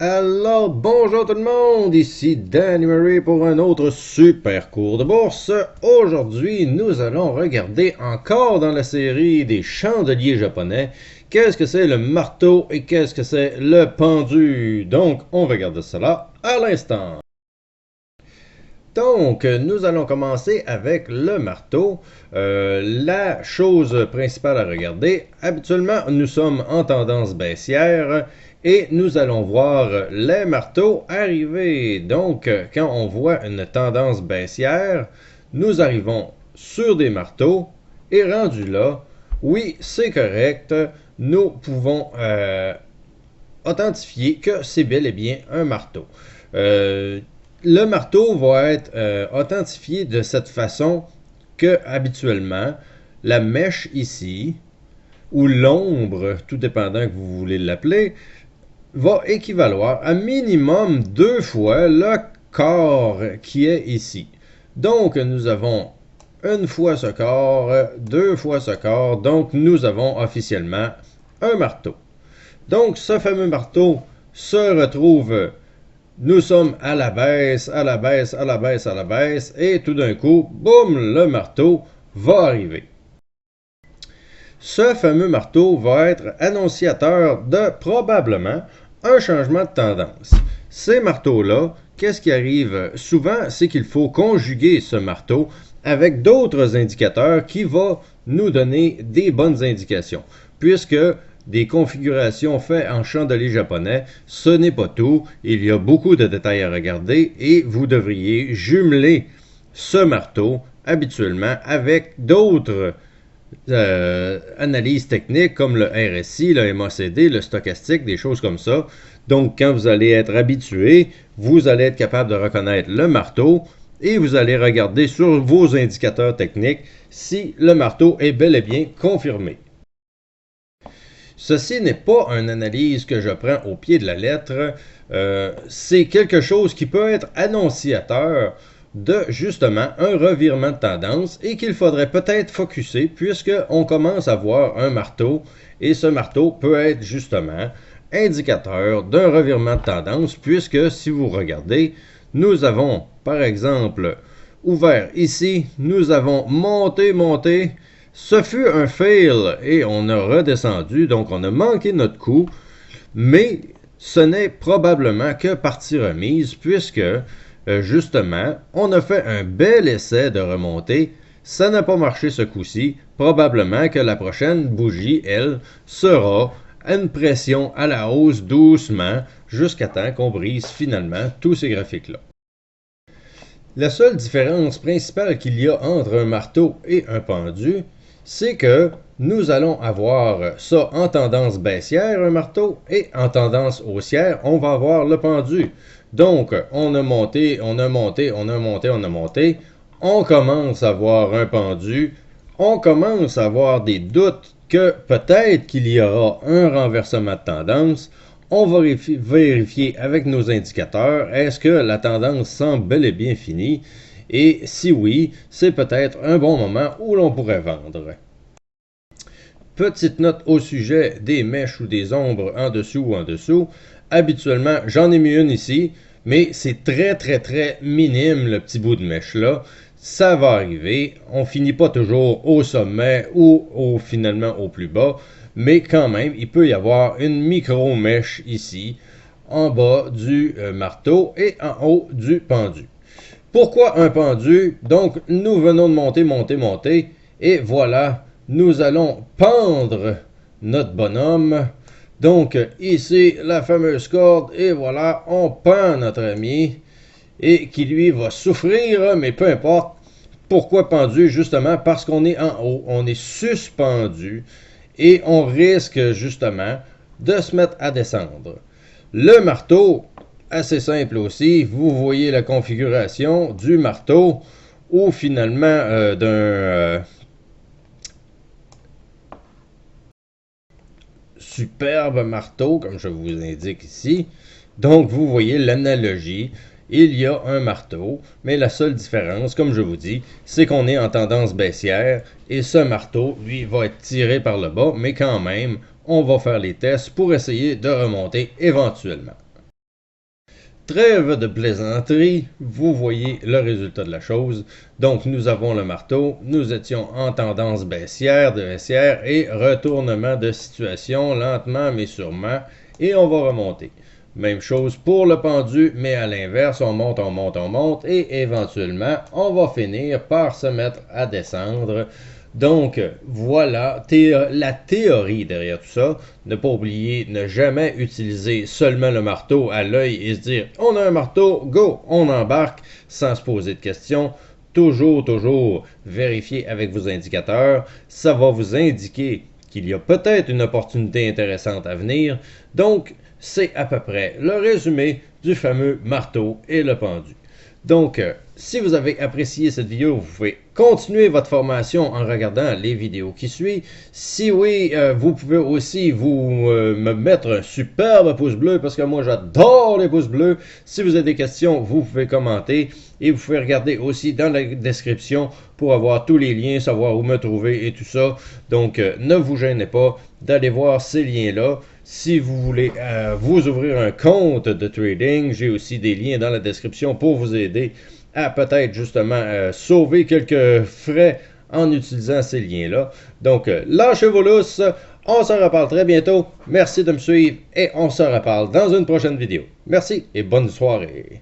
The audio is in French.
Alors, bonjour tout le monde, ici Danny Murray pour un autre super cours de bourse. Aujourd'hui, nous allons regarder encore dans la série des chandeliers japonais. Qu'est-ce que c'est le marteau et qu'est-ce que c'est le pendu? Donc, on regarde cela à l'instant. Donc, nous allons commencer avec le marteau. La chose principale à regarder, habituellement, nous sommes en tendance baissière et nous allons voir les marteaux arriver. Donc, quand on voit une tendance baissière, nous arrivons sur des marteaux et rendu là, oui, c'est correct, nous pouvons authentifier que c'est bel et bien un marteau. Le marteau va être authentifié de cette façon que habituellement la mèche ici ou l'ombre, tout dépendant que vous voulez l'appeler, va équivaloir à minimum 2 fois le corps qui est ici. Donc nous avons une fois ce corps, 2 fois ce corps, donc nous avons officiellement un marteau. Donc ce fameux marteau se retrouve, nous sommes à la baisse, à la baisse, à la baisse, à la baisse, et tout d'un coup, boum, le marteau va arriver. Ce fameux marteau va être annonciateur de probablement un changement de tendance. Ces marteaux-là, qu'est-ce qui arrive souvent, c'est qu'il faut conjuguer ce marteau avec d'autres indicateurs qui vont nous donner des bonnes indications, puisque des configurations faites en chandelier japonais, ce n'est pas tout. Il y a beaucoup de détails à regarder et vous devriez jumeler ce marteau habituellement avec d'autres analyses techniques comme le RSI, le MACD, le stochastique, des choses comme ça. Donc, quand vous allez être habitué, vous allez être capable de reconnaître le marteau et vous allez regarder sur vos indicateurs techniques si le marteau est bel et bien confirmé. Ceci n'est pas une analyse que je prends au pied de la lettre, c'est quelque chose qui peut être annonciateur de justement un revirement de tendance et qu'il faudrait peut-être focusser puisqu'on commence à voir un marteau et ce marteau peut être justement indicateur d'un revirement de tendance puisque si vous regardez, nous avons par exemple ouvert ici, nous avons monté, ce fut un fail et on a redescendu, donc on a manqué notre coup, mais ce n'est probablement que partie remise puisque justement on a fait un bel essai de remontée, ça n'a pas marché ce coup-ci, probablement que la prochaine bougie, elle, sera une pression à la hausse doucement jusqu'à temps qu'on brise finalement tous ces graphiques-là. La seule différence principale qu'il y a entre un marteau et un pendu, c'est que nous allons avoir ça en tendance baissière, un marteau, et en tendance haussière, on va avoir le pendu. Donc, on a monté, on a monté, on a monté, on a monté, on commence à voir un pendu, on commence à avoir des doutes que peut-être qu'il y aura un renversement de tendance. On va vérifier avec nos indicateurs, est-ce que la tendance semble bel et bien finie? Et si oui, c'est peut-être un bon moment où l'on pourrait vendre. Petite note au sujet des mèches ou des ombres en dessous ou en dessous. Habituellement, j'en ai mis une ici, mais c'est très minime le petit bout de mèche là. Ça va arriver, on finit pas toujours au sommet ou finalement au plus bas, mais quand même, il peut y avoir une micro-mèche ici, en bas du marteau et en haut du pendu. Pourquoi un pendu? Donc, nous venons de monter, et voilà, nous allons pendre notre bonhomme. Donc, ici, la fameuse corde, et voilà, on pend notre ami, et qui lui va souffrir, mais peu importe. Pourquoi pendu? Justement parce qu'on est en haut, on est suspendu, et on risque justement de se mettre à descendre. Le marteau, assez simple aussi, vous voyez la configuration du marteau ou finalement d'un superbe marteau, comme je vous indique ici. Donc vous voyez l'analogie, il y a un marteau, mais la seule différence, comme je vous dis, c'est qu'on est en tendance baissière et ce marteau, lui, va être tiré par le bas, mais quand même, on va faire les tests pour essayer de remonter éventuellement. Trêve de plaisanterie, vous voyez le résultat de la chose. Donc nous avons le marteau, nous étions en tendance baissière et retournement de situation lentement mais sûrement et on va remonter. Même chose pour le pendu, mais à l'inverse, on monte, on monte, on monte, et éventuellement, on va finir par se mettre à descendre. Donc, voilà la théorie derrière tout ça. Ne pas oublier, ne jamais utiliser seulement le marteau à l'œil et se dire, on a un marteau, go, on embarque, sans se poser de questions. Toujours vérifier avec vos indicateurs. Ça va vous indiquer qu'il y a peut-être une opportunité intéressante à venir. Donc, c'est à peu près le résumé du fameux marteau et le pendu. Donc, si vous avez apprécié cette vidéo, vous pouvez continuer votre formation en regardant les vidéos qui suivent. Si oui, vous pouvez aussi me mettre un superbe pouce bleu parce que moi j'adore les pouces bleus. Si vous avez des questions, vous pouvez commenter et vous pouvez regarder aussi dans la description pour avoir tous les liens, savoir où me trouver et tout ça. Donc, ne vous gênez pas d'aller voir ces liens-là. Si vous voulez vous ouvrir un compte de trading, j'ai aussi des liens dans la description pour vous aider à peut-être justement sauver quelques frais en utilisant ces liens-là. Donc, lâchez vos lousses, on se reparle très bientôt. Merci de me suivre et on se reparle dans une prochaine vidéo. Merci et bonne soirée.